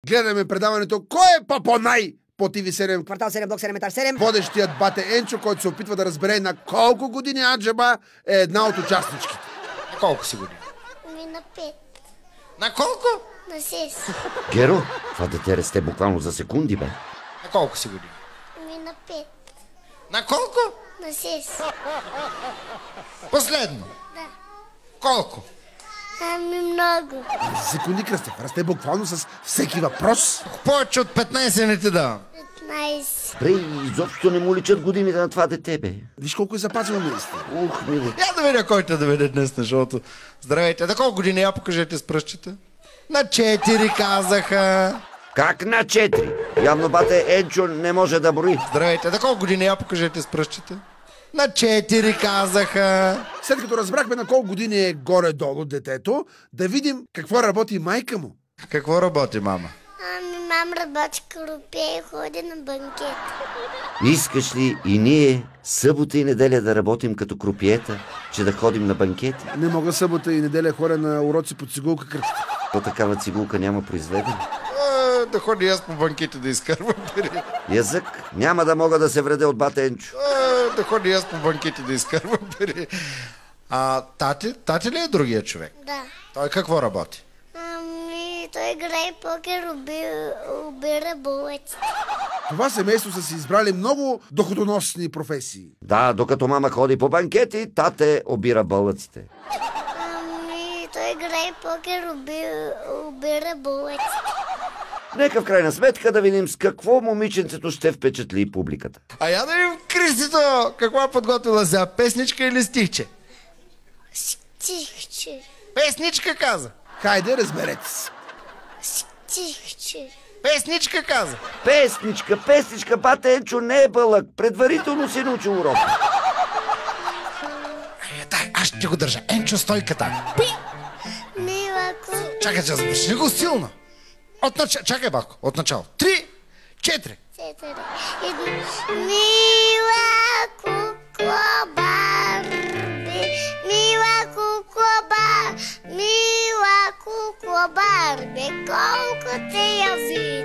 Гледаме предаването Кой е Папонай по TV7. Квартал 7, блок 7, етаж 7. Водещият бате Енчо, който се опитва да разбере на колко години аджеба е една от участничките. На колко си години? На 5. На колко? На 6. Геро, това дете расте буквално за секунди, бе. На колко си години? На 5. На колко? На 6. Последно. Да. Колко? Много. Секунди, Кръстев, расте буквално с всеки въпрос. Повече от 15 не ти давам. 15. Бре, изобщо не му личат годините на това дете, бе. Виж колко е запазено наистина. Ух, мило. Я да видя кой те доведе днес на шоуто. Здравейте. На колко години я покажете с пръстчета? На 4 казаха. Как на 4? Явно бате Енчо не може да брои. Здравейте. На колко години я покажете с пръстчета? На 4 казаха. След като разбрахме на колко години е горе-долу детето, да видим какво работи майка му. Какво работи, мама? Мам работи крупе и ходи на банкет. Искаш ли и ние събота и неделя да работим като крупиета, че да ходим на банкети? Не мога събота и неделя ходя на уроци по цигулка, Кръстев. То такава цигулка няма произведена. Да ходи аз по банките да изкарвам пари. Язък няма да мога да се вреде от бата Енчо. Да ходи аз по банките да изкарвам пари. Тати ли е другия човек? Да. Той какво работи? Той играе покер, обира булъци. Това семейство са си избрали много доходоносни професии. Да, докато мама ходи по банкети, тате обира бълъците. Той играе покер, обира булъци. Нека в крайна сметка да видим с какво момиченцето ще впечатли публиката. А я да видим Кристито какво е подготвила за песничка или стихче? Стихче. Песничка каза. Хайде, разберете се. Стихче. Песничка каза. Песничка, бата Енчо не е бълък. Предварително си научи урок. Дай, аз ще го държа. Енчо, стойката. Милако. Чакай, че започни го силно. Чакай, бако. От начало. 3, 4. Мила кукла Барби, мила кукла Барби, колко те я видя.